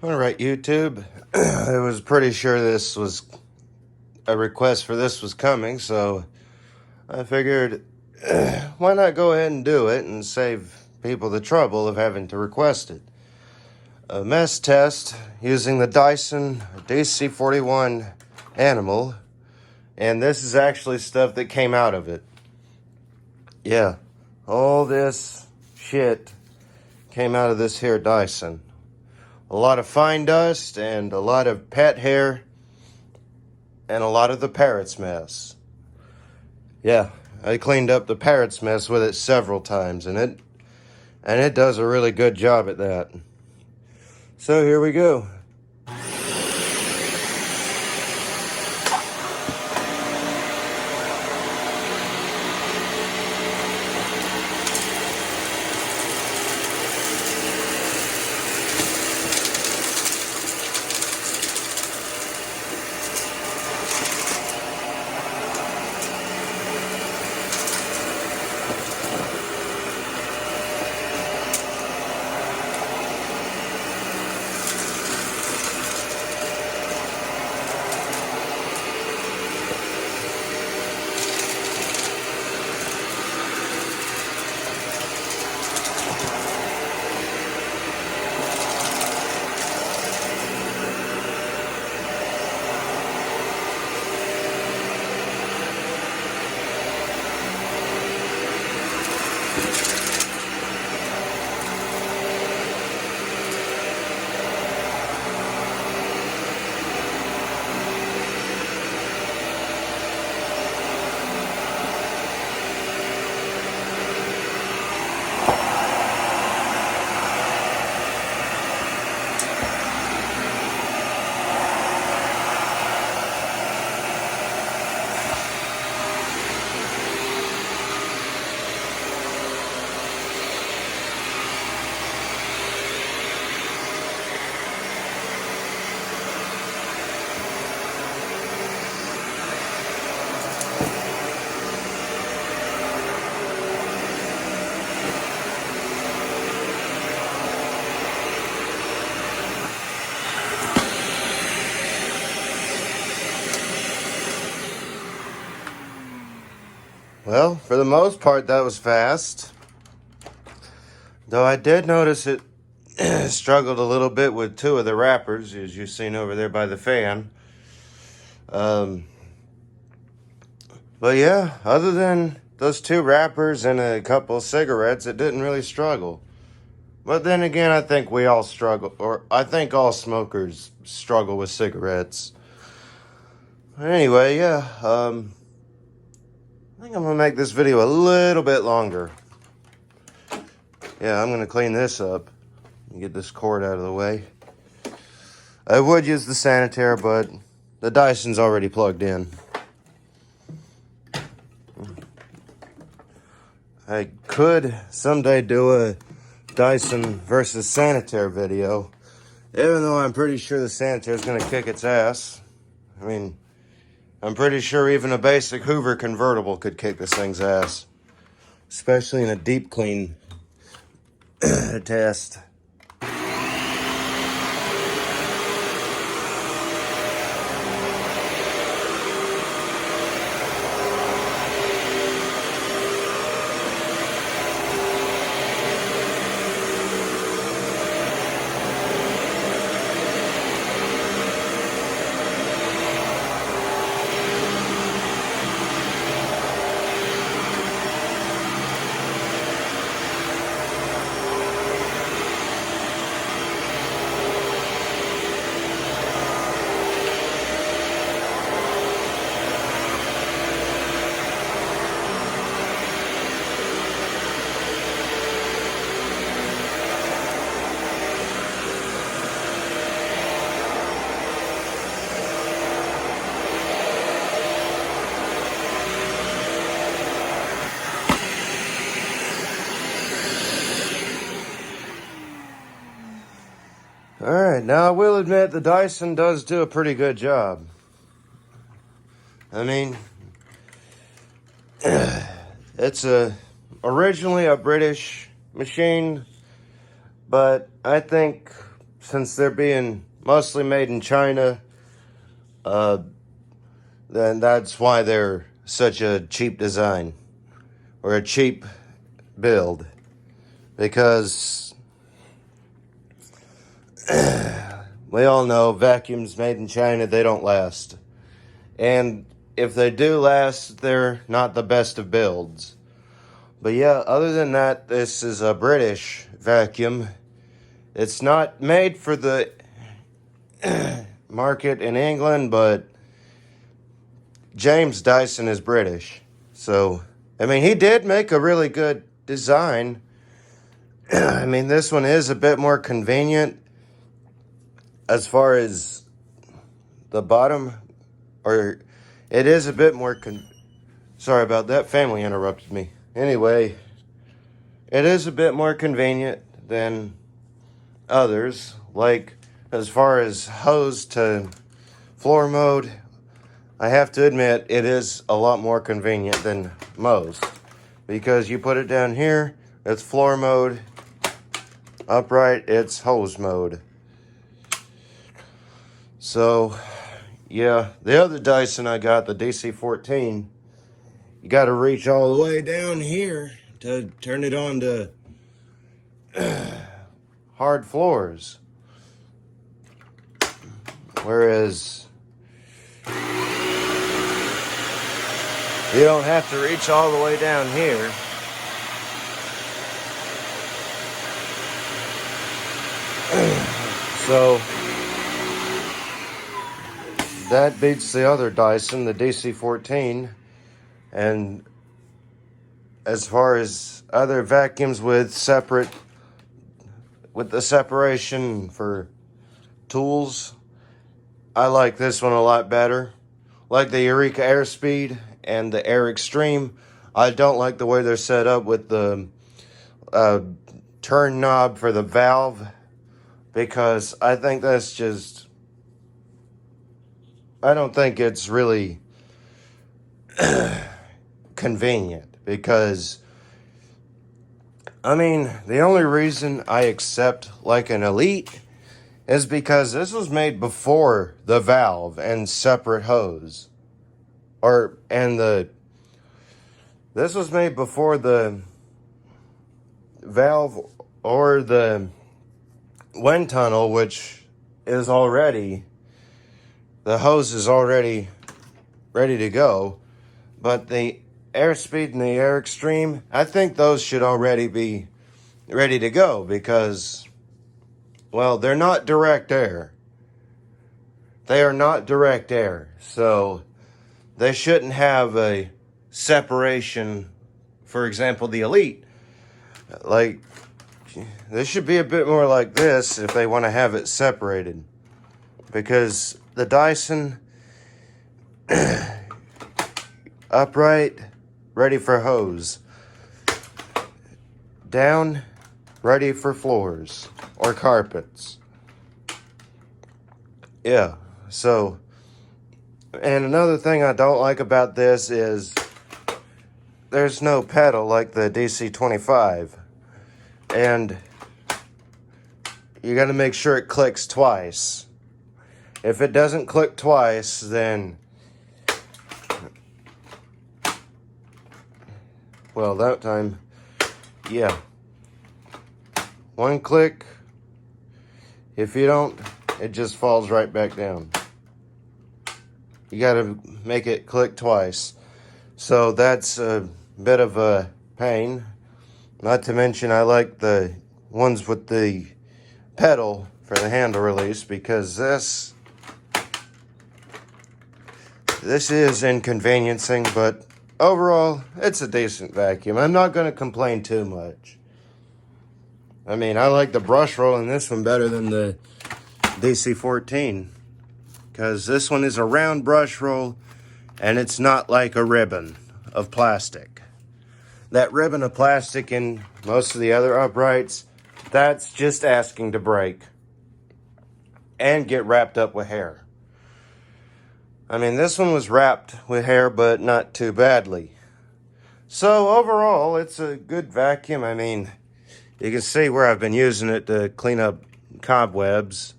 Alright, YouTube. I was pretty sure this was a request for this was coming, so I figured why not go ahead and do it and save people the trouble of having to request it. A mess test using the Dyson dc41 animal, and this is actually stuff that came out of it. Yeah, all this shit came out of this here Dyson. A lot of fine dust and a lot of pet hair and a lot of the parrot's mess. Yeah, I cleaned up the parrot's mess with it several times, and it does a really good job at that. So here we go. Well, for the most part, that was fast. Though I did notice it struggled a little bit with two of the wrappers, as you've seen over there by the fan. But yeah, other than those two wrappers and a couple of cigarettes, it didn't really struggle. But then again, I think we all struggle, or I think all smokers struggle with cigarettes. Anyway, yeah, I think I'm gonna make this video a little bit longer. Yeah, I'm gonna clean this up and get this cord out of the way. I would use the sanitaire, but the Dyson's already plugged in. I could someday do a Dyson versus sanitaire video, even though I'm pretty sure the sanitaire is gonna kick its ass. I mean, I'm pretty sure even a basic Hoover convertible could kick this thing's ass, especially in a deep clean test. Alright, now I will admit the Dyson does do a pretty good job. I mean, it's originally a British machine, but I think since they're being mostly made in China, then that's why they're such a cheap design or a cheap build, because we all know vacuums made in China, they don't last. And if they do last, they're not the best of builds. But yeah, other than that, this is a British vacuum. It's not made for the market in England, but James Dyson is British. So, I mean, he did make a really good design. I mean, this one is a bit more convenient as far as the bottom, or it is a bit more sorry about that, family interrupted me. Anyway, it is a bit more convenient than others, like as far as hose to floor mode. I have to admit, it is a lot more convenient than most, because you put it down here, it's floor mode, upright, it's hose mode. So, yeah, the other Dyson I got, the dc41, you got to reach all the way down here to turn it on to hard floors. Whereas you don't have to reach all the way down here. So that beats the other Dyson, the dc41. And as far as other vacuums with the separation for tools, I like this one a lot better. Like the Eureka Airspeed and the Air Extreme, I don't like the way they're set up with the turn knob for the valve, because I think that's just, I don't think it's really convenient. Because, I mean, the only reason I accept like an Elite is because this was made before the valve and separate hose. This was made before the valve or the wind tunnel, which is already, the hose is already ready to go. But the Airspeed and the Air Extreme, I think those should already be ready to go, because, well, they're not direct air. They are not direct air. So they shouldn't have a separation. For example, the Elite, like, this should be a bit more like this if they want to have it separated. Because the Dyson, upright, ready for hose. Down, ready for floors or carpets. Yeah, so, and another thing I don't like about this is there's no pedal like the dc25. And you got to make sure it clicks twice. If it doesn't click twice, then, well, that time, yeah. One click. If you don't, it just falls right back down. You got to make it click twice. So that's a bit of a pain. Not to mention, I like the ones with the pedal for the handle release, because this is inconveniencing, but overall, it's a decent vacuum. I'm not going to complain too much. I mean, I like the brush roll in this one better than the dc41, because this one is a round brush roll, and it's not like a ribbon of plastic. That ribbon of plastic in most of the other uprights, that's just asking to break and get wrapped up with hair. I mean, this one was wrapped with hair, but not too badly. So overall, it's a good vacuum. I mean, you can see where I've been using it to clean up cobwebs,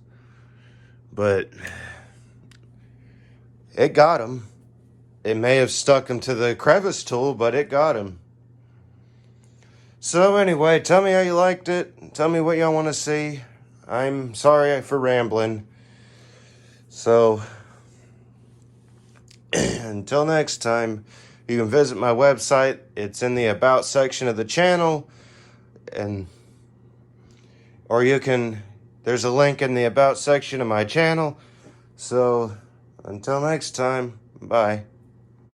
but it got him. It may have stuck him to the crevice tool, but it got him. So anyway, tell me how you liked it. Tell me what y'all want to see. I'm sorry for rambling. So until next time, you can visit my website. It's in the About section of the channel. Or you can, there's a link in the About section of my channel. So until next time, bye.